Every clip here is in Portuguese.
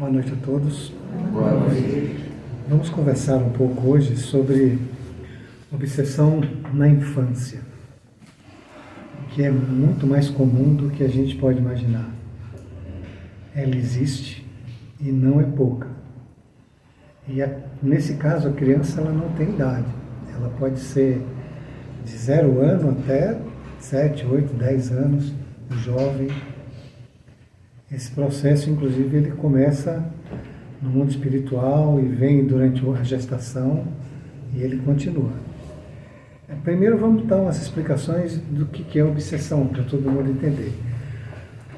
Boa noite a todos. Boa noite. Vamos conversar um pouco hoje sobre obsessão na infância, que é muito mais comum do que a gente pode imaginar. Ela existe e não é pouca. E nesse caso a criança ela não tem idade. Ela pode ser de 0 ano até 7, 8, 10 anos, o jovem. Esse processo, inclusive, ele começa no mundo espiritual e vem durante a gestação e ele continua. Primeiro vamos dar umas explicações do que é obsessão, para todo mundo entender.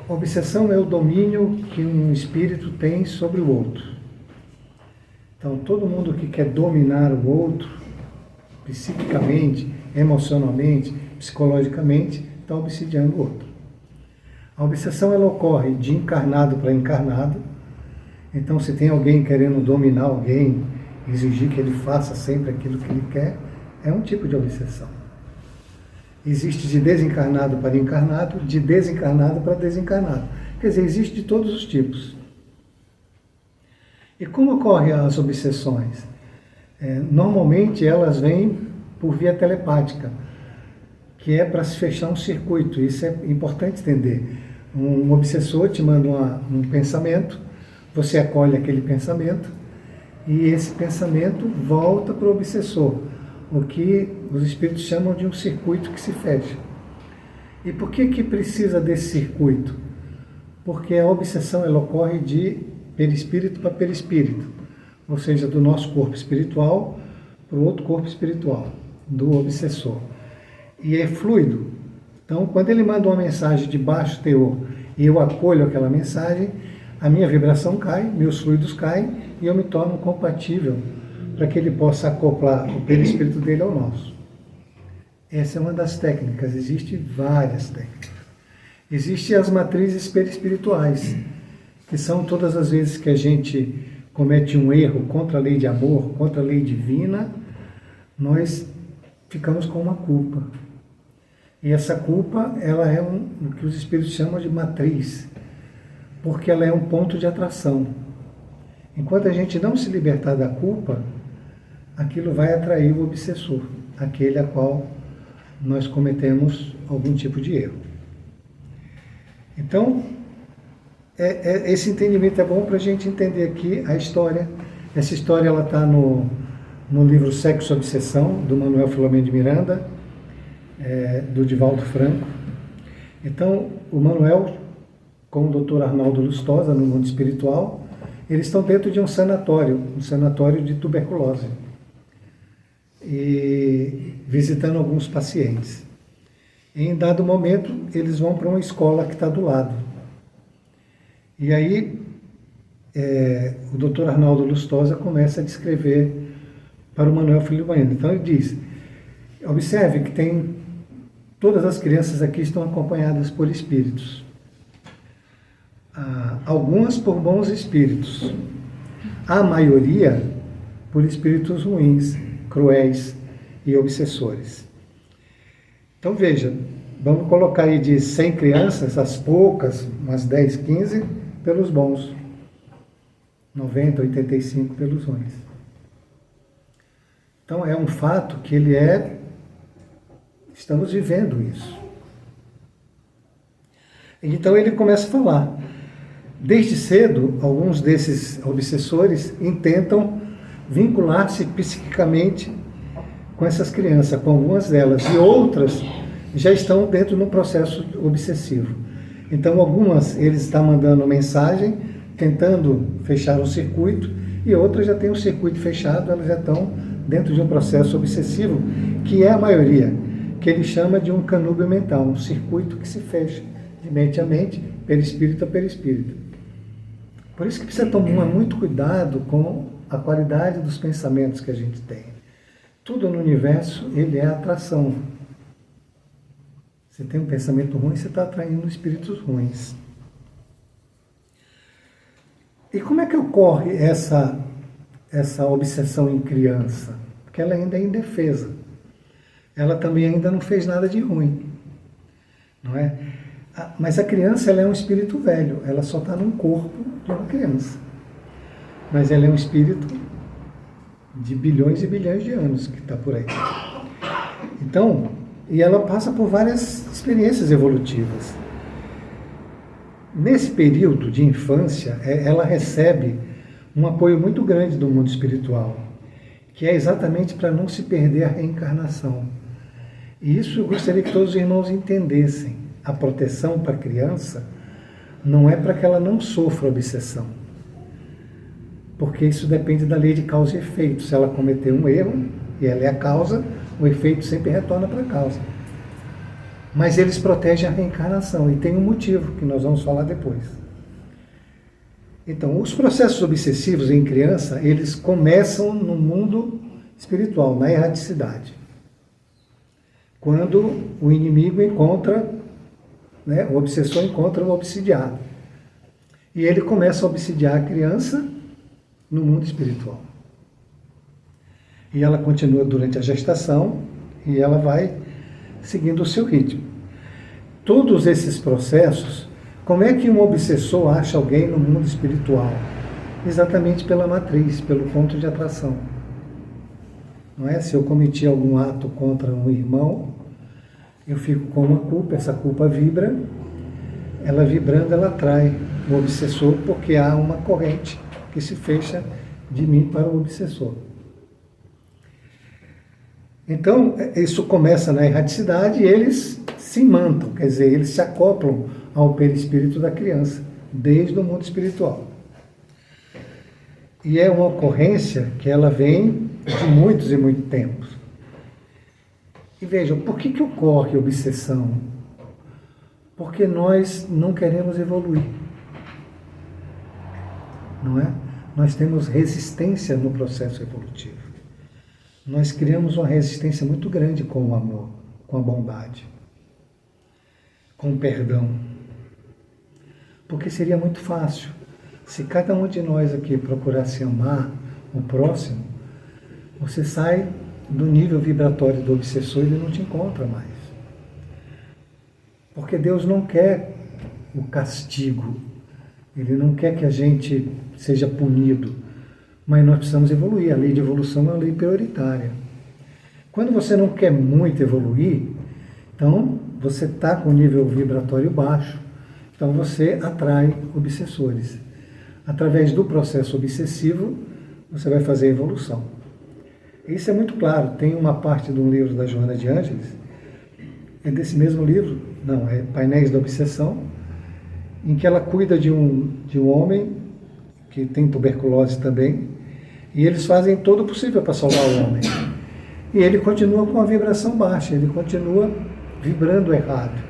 Obsessão é o domínio que um espírito tem sobre o outro. Então, todo mundo que quer dominar o outro, psiquicamente, emocionalmente, psicologicamente, está obsidiando o outro. A obsessão ela ocorre de encarnado para encarnado. Então, se tem alguém querendo dominar alguém, exigir que ele faça sempre aquilo que ele quer, é um tipo de obsessão. Existe de desencarnado para encarnado, de desencarnado para desencarnado. Quer dizer, existe de todos os tipos. E como ocorrem as obsessões? Normalmente elas vêm por via telepática, que é para se fechar um circuito. Isso é importante entender. Um obsessor te manda um pensamento, você acolhe aquele pensamento e esse pensamento volta para o obsessor, o que os espíritos chamam de um circuito que se fecha. E por que precisa desse circuito? Porque a obsessão ela ocorre de perispírito para perispírito, ou seja, do nosso corpo espiritual para o outro corpo espiritual, do obsessor. E é fluido. Então, quando ele manda uma mensagem de baixo teor e eu acolho aquela mensagem, a minha vibração cai, meus fluidos caem e eu me torno compatível para que ele possa acoplar o perispírito dele ao nosso. Essa é uma das técnicas, existem várias técnicas. Existem as matrizes perispirituais, que são todas as vezes que a gente comete um erro contra a lei de amor, contra a lei divina, nós ficamos com uma culpa. E essa culpa, ela é o que os espíritos chamam de matriz, porque ela é um ponto de atração. Enquanto a gente não se libertar da culpa, aquilo vai atrair o obsessor, aquele a qual nós cometemos algum tipo de erro. Então, esse entendimento é bom para a gente entender aqui a história. Essa história ela está no livro Sexo e Obsessão, do Manuel Filomeno de Miranda, do Divaldo Franco. Então, o Manuel, com o Dr. Arnaldo Lustosa, no mundo espiritual, eles estão dentro de um sanatório de tuberculose, e visitando alguns pacientes. E, em dado momento, eles vão para uma escola que está do lado. E aí, o Dr. Arnaldo Lustosa começa a descrever para o Manuel Filomeno. Então, ele diz: observe que todas as crianças aqui estão acompanhadas por espíritos. Algumas por bons espíritos. A maioria por espíritos ruins, cruéis e obsessores. Então veja, vamos colocar aí de 100 crianças, as poucas, umas 10, 15, pelos bons. 90, 85 pelos ruins. Então é um fato que estamos vivendo isso. Então ele começa a falar. Desde cedo, alguns desses obsessores intentam vincular-se psiquicamente com essas crianças, com algumas delas, e outras já estão dentro de um processo obsessivo. Então, algumas eles estão mandando mensagem, tentando fechar o circuito, e outras já têm o circuito fechado, elas já estão dentro de um processo obsessivo, que é a maioria, que ele chama de um canúbio mental, um circuito que se fecha de mente a mente, perispírito a perispírito. Por isso que precisa tomar muito cuidado com a qualidade dos pensamentos que a gente tem. Tudo no universo, ele é atração. Você tem um pensamento ruim, você está atraindo espíritos ruins. E como é que ocorre essa obsessão em criança? Porque ela ainda é indefesa. Ela também ainda não fez nada de ruim, não é? Mas a criança ela é um espírito velho, ela só está num corpo de uma criança. mas ela é um espírito de bilhões e bilhões de anos que está por aí. Então, e ela passa por várias experiências evolutivas. Nesse período de infância, ela recebe um apoio muito grande do mundo espiritual, que é exatamente para não se perder a reencarnação. E isso eu gostaria que todos os irmãos entendessem. A proteção para a criança não é para que ela não sofra obsessão, porque isso depende da lei de causa e efeito. Se ela cometer um erro, e ela é a causa, o efeito sempre retorna para a causa. Mas eles protegem a reencarnação, e tem um motivo que nós vamos falar depois. Então, os processos obsessivos em criança, eles começam no mundo espiritual, na erraticidade. Quando o inimigo encontra, o obsessor encontra o obsidiado. E ele começa a obsidiar a criança no mundo espiritual. E ela continua durante a gestação e ela vai seguindo o seu ritmo. Todos esses processos, como é que um obsessor acha alguém no mundo espiritual? Exatamente pela matriz, pelo ponto de atração. Não é? Se eu cometi algum ato contra um irmão, eu fico com uma culpa, essa culpa vibra, ela vibrando, ela atrai o obsessor, porque há uma corrente que se fecha de mim para o obsessor. Então, isso começa na erraticidade e eles se imantam, quer dizer, eles se acoplam ao perispírito da criança, desde o mundo espiritual. E é uma ocorrência que ela vem de muitos e muitos tempos. E vejam, por que ocorre obsessão? Porque nós não queremos evoluir. Não é? Nós temos resistência no processo evolutivo. Nós criamos uma resistência muito grande com o amor, com a bondade, com o perdão. Porque seria muito fácil. Se cada um de nós aqui procurasse amar o próximo, você sai do nível vibratório do obsessor e ele não te encontra mais. Porque Deus não quer o castigo. Ele não quer que a gente seja punido. Mas nós precisamos evoluir. A lei de evolução é uma lei prioritária. Quando você não quer muito evoluir, então você está com o nível vibratório baixo. Então você atrai obsessores. Através do processo obsessivo, você vai fazer a evolução. Isso é muito claro. Tem uma parte de um livro da Joana de Ângeles, é desse mesmo livro, não, é Painéis da Obsessão, em que ela cuida de um homem que tem tuberculose também, e eles fazem todo o possível para salvar o homem. E ele continua com a vibração baixa, ele continua vibrando errado.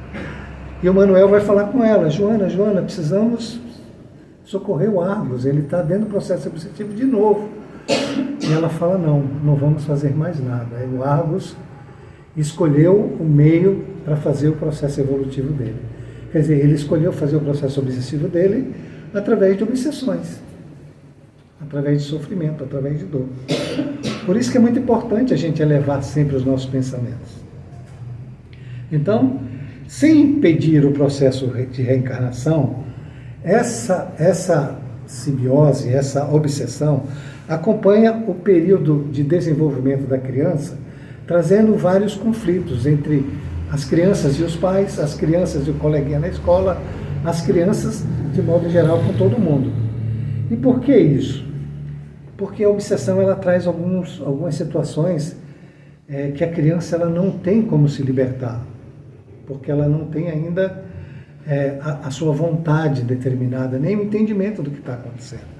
E o Manuel vai falar com ela, Joana, precisamos socorrer o Argos, ele está dentro do processo obsessivo de novo. E ela fala, não vamos fazer mais nada. Aí o Argos escolheu o meio para fazer o processo evolutivo dele. Quer dizer, ele escolheu fazer o processo obsessivo dele através de obsessões, através de sofrimento, através de dor. Por isso que é muito importante a gente elevar sempre os nossos pensamentos. Então, sem impedir o processo de reencarnação, essa simbiose, essa obsessão, acompanha o período de desenvolvimento da criança, trazendo vários conflitos entre as crianças e os pais, as crianças e o coleguinha na escola, as crianças, de modo geral, com todo mundo. E por que isso? Porque a obsessão ela traz algumas situações que a criança ela não tem como se libertar, porque ela não tem ainda a sua vontade determinada, nem o entendimento do que está acontecendo.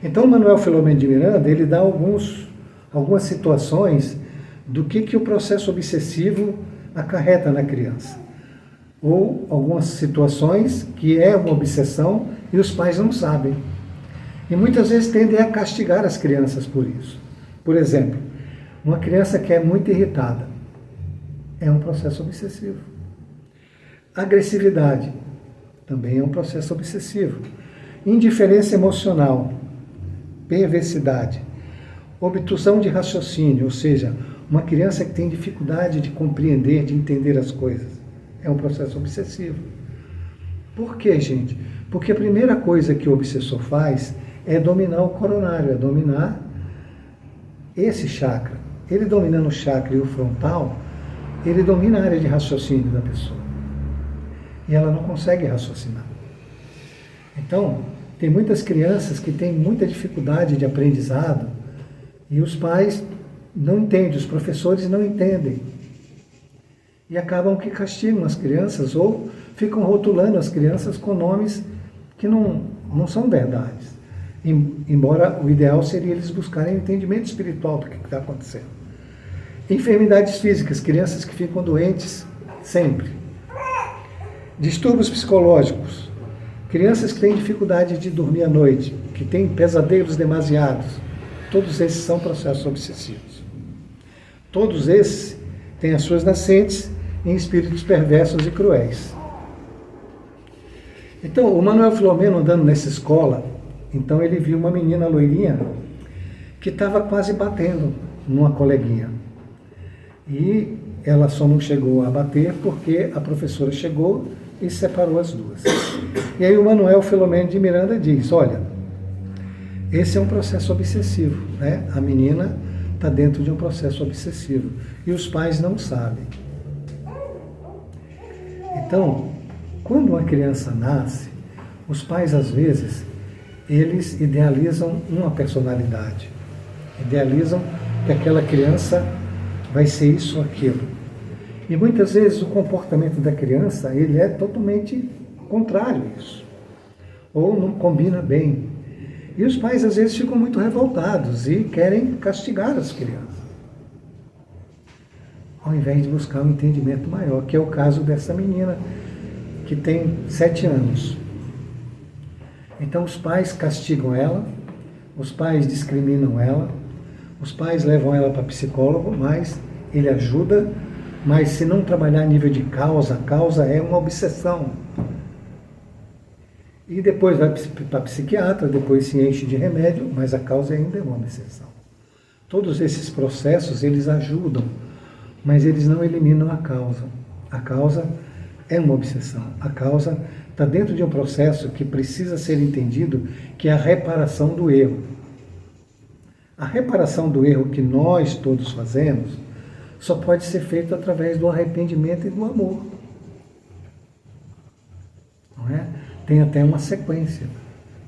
Então, o Manuel Filomeno de Miranda, ele dá algumas situações do que o processo obsessivo acarreta na criança. Ou algumas situações que é uma obsessão e os pais não sabem. E muitas vezes tendem a castigar as crianças por isso. Por exemplo, uma criança que é muito irritada é um processo obsessivo. Agressividade também é um processo obsessivo. Indiferença emocional, perversidade, obtusão de raciocínio, ou seja, uma criança que tem dificuldade de compreender, de entender as coisas, é um processo obsessivo. Por quê, gente? Porque a primeira coisa que o obsessor faz é dominar o coronário, é dominar esse chakra. Ele dominando o chakra e o frontal, ele domina a área de raciocínio da pessoa. E ela não consegue raciocinar. Então, tem muitas crianças que têm muita dificuldade de aprendizado e os pais não entendem, os professores não entendem. E acabam que castigam as crianças ou ficam rotulando as crianças com nomes que não são verdades. Embora o ideal seria eles buscarem o entendimento espiritual do que está acontecendo. Enfermidades físicas, crianças que ficam doentes sempre. Distúrbios psicológicos, crianças que têm dificuldade de dormir à noite, que têm pesadelos demasiados. Todos esses são processos obsessivos. Todos esses têm as suas nascentes em espíritos perversos e cruéis. Então, o Manuel Filomeno andando nessa escola, então ele viu uma menina loirinha que estava quase batendo numa coleguinha. E ela só não chegou a bater porque a professora chegou e separou as duas. E aí o Manuel Filomeno de Miranda diz, olha, esse é um processo obsessivo, né? A menina está dentro de um processo obsessivo e os pais não sabem. Então, quando uma criança nasce, os pais às vezes, eles idealizam uma personalidade, idealizam que aquela criança vai ser isso ou aquilo. E muitas vezes o comportamento da criança, ele é totalmente contrário a isso. Ou não combina bem. E os pais às vezes ficam muito revoltados e querem castigar as crianças. Ao invés de buscar um entendimento maior, que é o caso dessa menina que tem 7 anos. Então os pais castigam ela, os pais discriminam ela, os pais levam ela para psicólogo, mas ele ajuda, mas se não trabalhar a nível de causa, a causa é uma obsessão. E depois vai para psiquiatra, depois se enche de remédio, mas a causa ainda é uma obsessão. Todos esses processos, eles ajudam, mas eles não eliminam a causa. A causa é uma obsessão. A causa está dentro de um processo que precisa ser entendido, que é a reparação do erro. A reparação do erro que nós todos fazemos só pode ser feita através do arrependimento e do amor. Não é? Tem até uma sequência,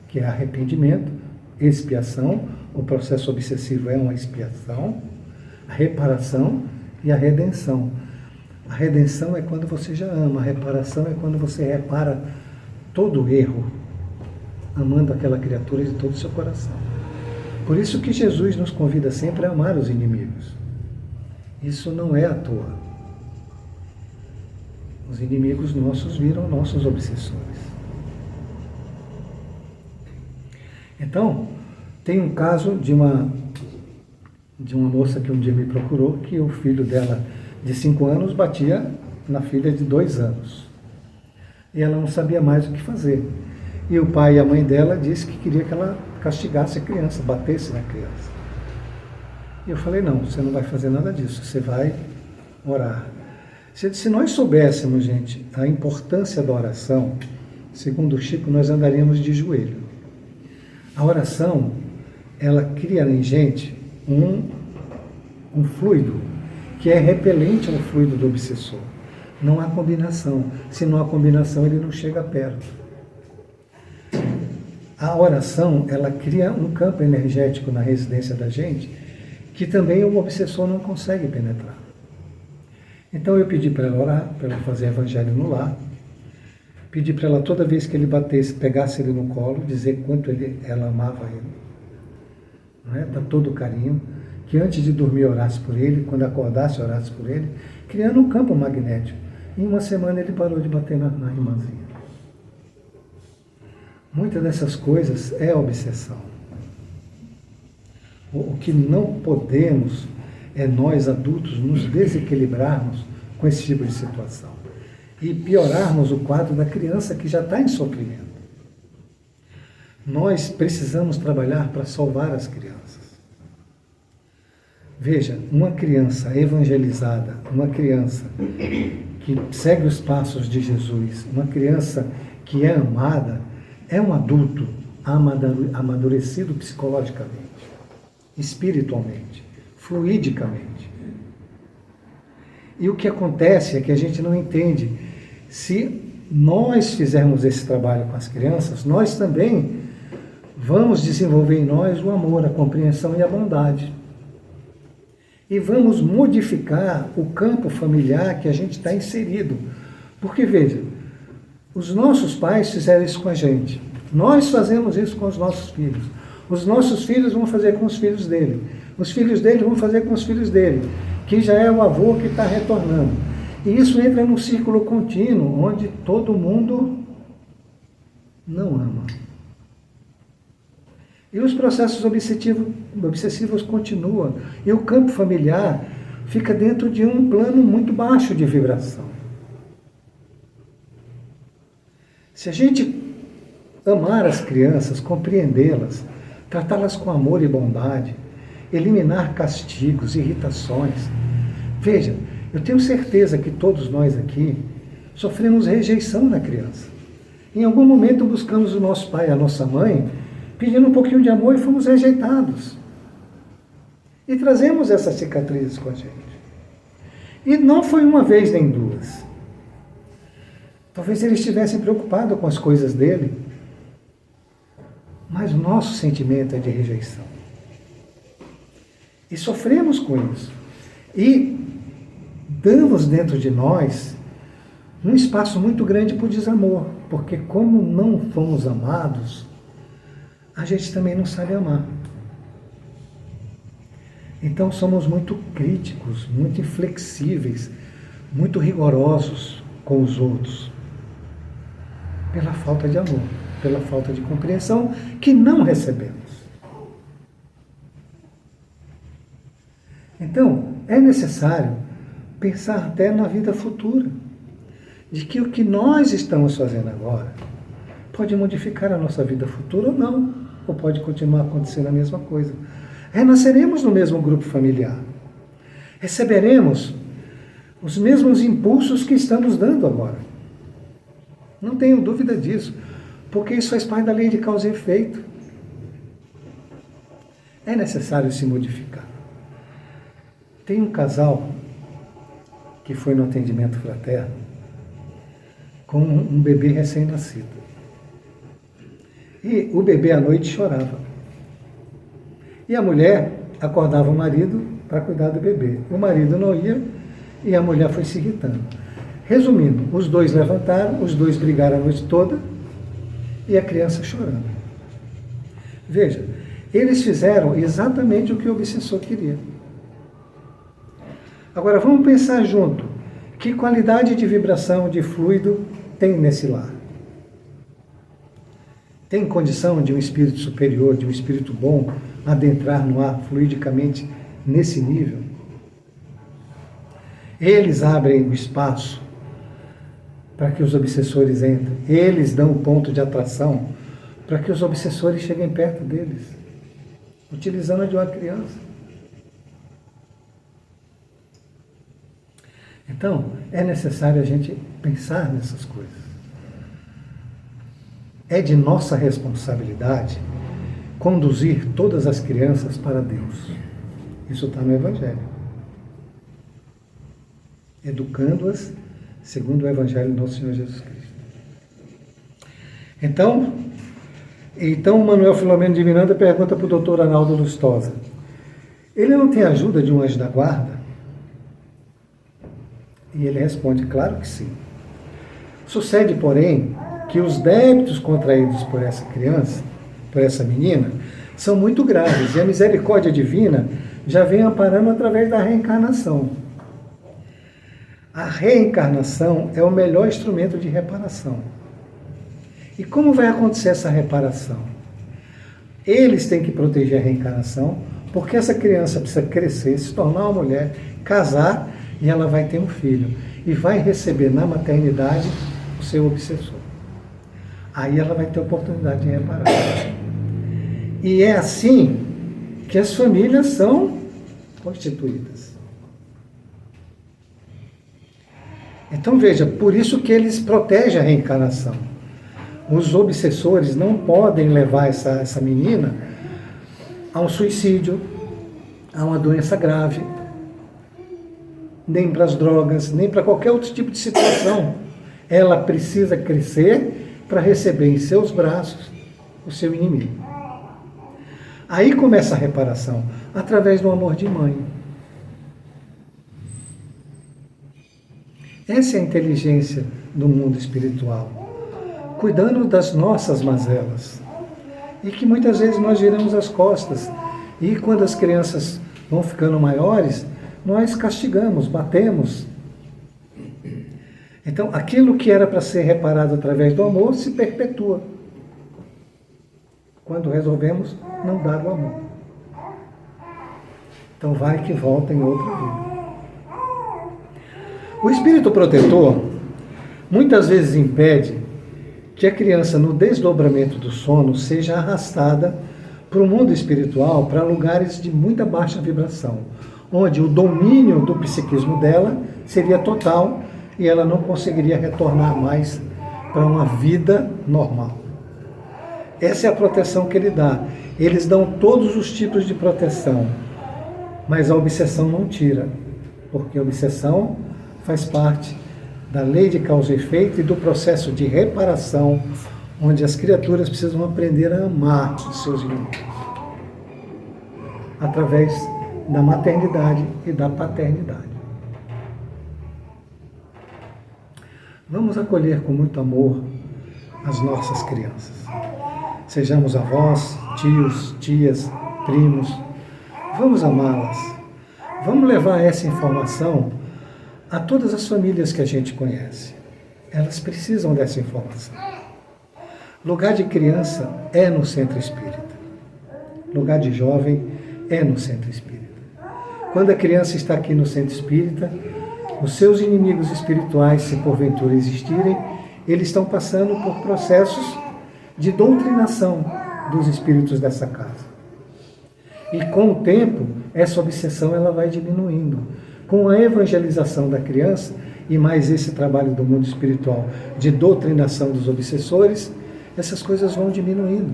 que é arrependimento, expiação, o processo obsessivo é uma expiação, a reparação e a redenção. A redenção é quando você já ama, a reparação é quando você repara todo o erro, amando aquela criatura de todo o seu coração. Por isso que Jesus nos convida sempre a amar os inimigos. Isso não é à toa. Os inimigos nossos viram nossos obsessores. Então, tem um caso de uma moça que um dia me procurou, que o filho dela de 5 anos batia na filha de 2 anos. E ela não sabia mais o que fazer. E o pai e a mãe dela disse que queria que ela castigasse a criança, batesse na criança. E eu falei, não, você não vai fazer nada disso, você vai orar. Se nós soubéssemos, gente, a importância da oração, segundo o Chico, nós andaríamos de joelho. A oração, ela cria em gente um fluido que é repelente ao fluido do obsessor. Não há combinação. Se não há combinação, ele não chega perto. A oração, ela cria um campo energético na residência da gente que também o obsessor não consegue penetrar. Então eu pedi para ela orar, para ela fazer evangelho no lar. Pedi para ela, toda vez que ele batesse, pegasse ele no colo, dizer quanto ela amava ele. Não é? Dá todo o carinho. Que antes de dormir orasse por ele, quando acordasse orasse por ele, criando um campo magnético. Em 1 semana ele parou de bater na irmãzinha. Muitas dessas coisas é obsessão. O que não podemos é nós adultos nos desequilibrarmos com esse tipo de situação e piorarmos o quadro da criança que já está em sofrimento. Nós precisamos trabalhar para salvar as crianças. Veja, uma criança evangelizada, uma criança que segue os passos de Jesus, uma criança que é amada, é um adulto amadurecido psicologicamente, espiritualmente, fluidicamente. E o que acontece é que a gente não entende. Se nós fizermos esse trabalho com as crianças, nós também vamos desenvolver em nós o amor, a compreensão e a bondade. E vamos modificar o campo familiar que a gente está inserido. Porque, veja, os nossos pais fizeram isso com a gente. Nós fazemos isso com os nossos filhos. Os nossos filhos vão fazer com os filhos dele. Os filhos dele vão fazer com os filhos dele, que já é o avô que está retornando. E isso entra num círculo contínuo, onde todo mundo não ama. E os processos obsessivos continuam. E o campo familiar fica dentro de um plano muito baixo de vibração. Se a gente amar as crianças, compreendê-las, tratá-las com amor e bondade, eliminar castigos, irritações. Veja, eu tenho certeza que todos nós aqui sofremos rejeição na criança. Em algum momento buscamos o nosso pai, a nossa mãe, pedindo um pouquinho de amor e fomos rejeitados. E trazemos essas cicatrizes com a gente. E não foi uma vez nem duas. Talvez eles estivessem preocupados com as coisas dele, mas o nosso sentimento é de rejeição. E sofremos com isso. E damos dentro de nós um espaço muito grande para o desamor, porque como não fomos amados, a gente também não sabe amar. Então somos muito críticos, muito inflexíveis, muito rigorosos com os outros, pela falta de amor, pela falta de compreensão que não recebemos. Então, é necessário pensar até na vida futura, de que o que nós estamos fazendo agora pode modificar a nossa vida futura ou não, ou pode continuar acontecendo a mesma coisa. Renasceremos no mesmo grupo familiar, receberemos os mesmos impulsos que estamos dando agora. Não tenho dúvida disso, porque isso faz parte da lei de causa e efeito. É necessário se modificar. Tem um casal que foi no atendimento fraterno com um bebê recém-nascido. E o bebê à noite chorava. E a mulher acordava o marido para cuidar do bebê. O marido não ia e a mulher foi se irritando. Resumindo, os dois levantaram, os dois brigaram a noite toda e a criança chorando. Veja, eles fizeram exatamente o que o obsessor queria. Agora vamos pensar junto, que qualidade de vibração, de fluido tem nesse lar? Tem condição de um espírito superior, de um espírito bom, adentrar no ar fluidicamente nesse nível? Eles abrem o espaço para que os obsessores entrem. Eles dão o ponto de atração para que os obsessores cheguem perto deles, utilizando a de uma criança. Então, é necessário a gente pensar nessas coisas. É de nossa responsabilidade conduzir todas as crianças para Deus. Isso está no Evangelho. Educando-as segundo o Evangelho do nosso Senhor Jesus Cristo. Então o Manuel Filomeno de Miranda pergunta para o doutor Arnaldo Lustosa: ele não tem ajuda de um anjo da guarda? E ele responde: claro que sim. Sucede, porém, que os débitos contraídos por essa criança, por essa menina, são muito graves, e a misericórdia divina já vem amparando através da reencarnação. A reencarnação é o melhor instrumento de reparação. E como vai acontecer essa reparação? Eles têm que proteger a reencarnação, porque essa criança precisa crescer, se tornar uma mulher, casar, e ela vai ter um filho. E vai receber na maternidade o seu obsessor. Aí ela vai ter oportunidade de reparar. E é assim que as famílias são constituídas. Então veja, por isso que eles protegem a reencarnação. os obsessores não podem levar essa menina a um suicídio, a uma doença grave, nem para as drogas, nem para qualquer outro tipo de situação. Ela precisa crescer para receber em seus braços o seu inimigo. Aí começa a reparação, através do amor de mãe. Essa é a inteligência do mundo espiritual, cuidando das nossas mazelas. E que muitas vezes nós viramos as costas. E quando as crianças vão ficando maiores, nós castigamos, batemos. Então, aquilo que era para ser reparado através do amor se perpetua. Quando resolvemos não dar o amor. Então vai que volta em outra vida. O espírito protetor muitas vezes impede que a criança, no desdobramento do sono, seja arrastada para o mundo espiritual, para lugares de muita baixa vibração, onde o domínio do psiquismo dela seria total e ela não conseguiria retornar mais para uma vida normal. Essa é a proteção que ele dá. Eles dão todos os tipos de proteção, mas a obsessão não tira, porque a obsessão faz parte da lei de causa e efeito e do processo de reparação, onde as criaturas precisam aprender a amar os seus inimigos, através da maternidade e da paternidade. Vamos acolher com muito amor as nossas crianças. Sejamos avós, tios, tias, primos. Vamos amá-las. Vamos levar essa informação a todas as famílias que a gente conhece. Elas precisam dessa informação. Lugar de criança é no centro espírita. Lugar de jovem é no centro espírita. Quando a criança está aqui no centro espírita, os seus inimigos espirituais, se porventura existirem, eles estão passando por processos de doutrinação dos espíritos dessa casa. E com o tempo, essa obsessão ela vai diminuindo. Com a evangelização da criança e mais esse trabalho do mundo espiritual de doutrinação dos obsessores, essas coisas vão diminuindo.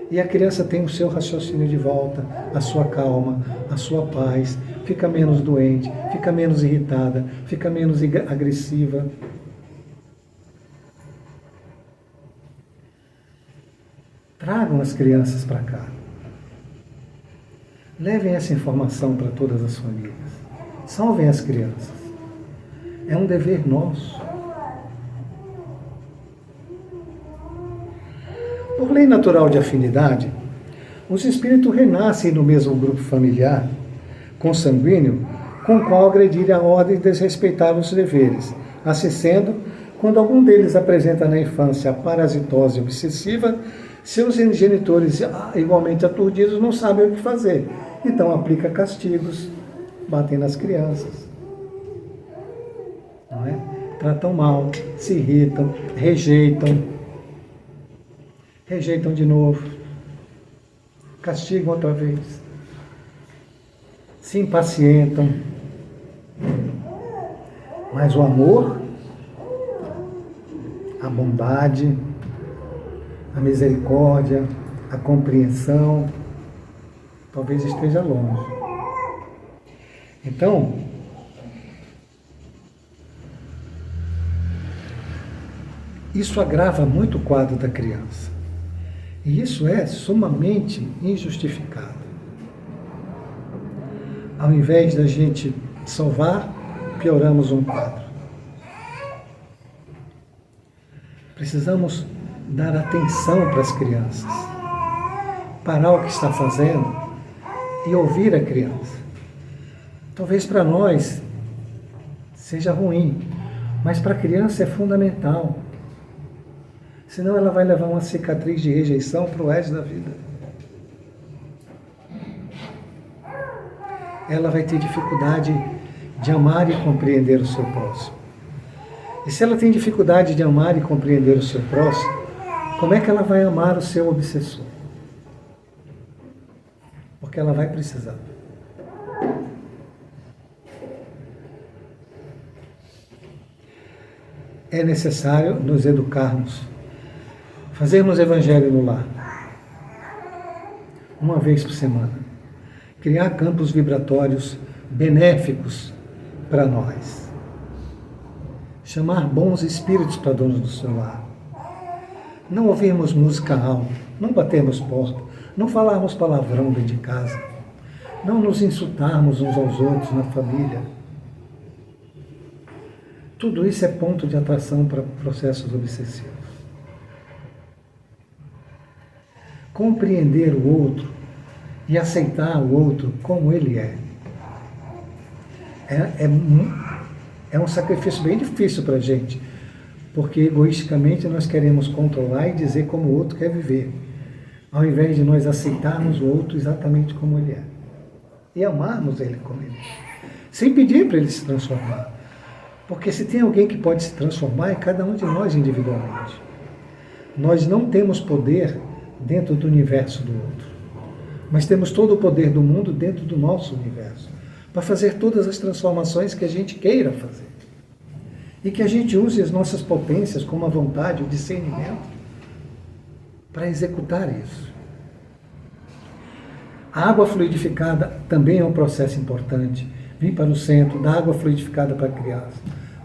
E a criança tem o seu raciocínio de volta, a sua calma, a sua paz, fica menos doente, fica menos irritada, fica menos agressiva. Tragam as crianças para cá. Levem essa informação para todas as famílias. Salvem as crianças. É um dever nosso. Por lei natural de afinidade, os espíritos renascem no mesmo grupo familiar, consanguíneo, com o qual agredir a ordem e desrespeitar os deveres. Assim sendo, quando algum deles apresenta na infância a parasitose obsessiva, seus genitores, igualmente aturdidos, não sabem o que fazer. Então aplica castigos, batem nas crianças. Não é? Tratam mal, se irritam, rejeitam de novo, castigam outra vez, se impacientam. Mas o amor, a bondade, a misericórdia, a compreensão, talvez esteja longe. Então, isso agrava muito o quadro da criança. E isso é sumamente injustificado. Ao invés da gente salvar, pioramos um quadro. Precisamos dar atenção para as crianças, parar o que está fazendo e ouvir a criança. Talvez para nós seja ruim, mas para a criança é fundamental. Senão ela vai levar uma cicatriz de rejeição para o resto da vida. Ela vai ter dificuldade de amar e compreender o seu próximo. E se ela tem dificuldade de amar e compreender o seu próximo, como é que ela vai amar o seu obsessor? Porque ela vai precisar. é necessário nos educarmos, fazermos evangelho no lar, uma vez por semana, criar campos vibratórios benéficos para nós, chamar bons espíritos para donos do seu lar, não ouvirmos música alta, não batermos porta, não falarmos palavrão dentro de casa, não nos insultarmos uns aos outros na família. Tudo isso é ponto de atração para processos obsessivos. Compreender o outro e aceitar o outro como ele é. É um sacrifício bem difícil para a gente, porque egoisticamente nós queremos controlar e dizer como o outro quer viver, ao invés de nós aceitarmos o outro exatamente como ele é e amarmos ele como ele é, sem pedir para ele se transformar. Porque se tem alguém que pode se transformar, é cada um de nós individualmente. Nós não temos poder dentro do universo do outro, mas temos todo o poder do mundo dentro do nosso universo, para fazer todas as transformações que a gente queira fazer. E que a gente use as nossas potências, como a vontade, o discernimento, para executar isso. A água fluidificada também é um processo importante. Vim para o centro, dá água fluidificada para a criança.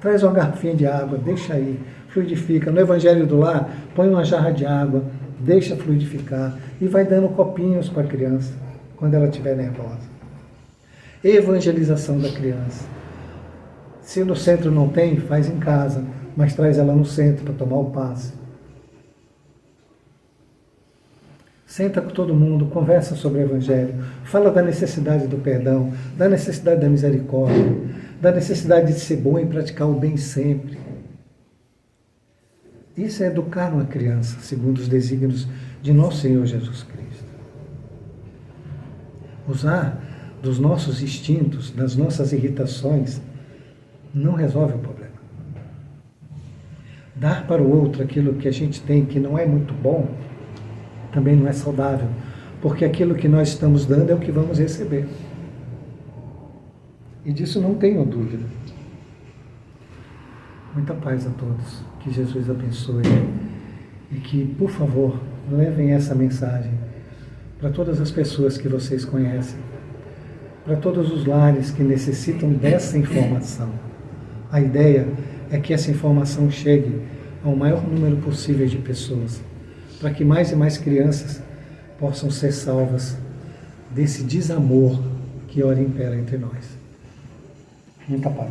Traz uma garrafinha de água, deixa aí, fluidifica. No Evangelho do Lar, põe uma jarra de água, deixa fluidificar e vai dando copinhos para a criança, quando ela estiver nervosa. Evangelização da criança. Se no centro não tem, faz em casa, mas traz ela no centro para tomar o passe. Senta com todo mundo, conversa sobre o Evangelho, fala da necessidade do perdão, da necessidade da misericórdia, da necessidade de ser bom e praticar o bem sempre. Isso é educar uma criança, segundo os desígnios de nosso Senhor Jesus Cristo. Usar dos nossos instintos, das nossas irritações, não resolve o problema. Dar para o outro aquilo que a gente tem que não é muito bom, também não é saudável, porque aquilo que nós estamos dando é o que vamos receber. E disso não tenho dúvida. Muita paz a todos, que Jesus abençoe e que, por favor, levem essa mensagem para todas as pessoas que vocês conhecem, para todos os lares que necessitam dessa informação. A ideia é que essa informação chegue ao maior número possível de pessoas, para que mais e mais crianças possam ser salvas desse desamor que ora impera entre nós. Muita paz.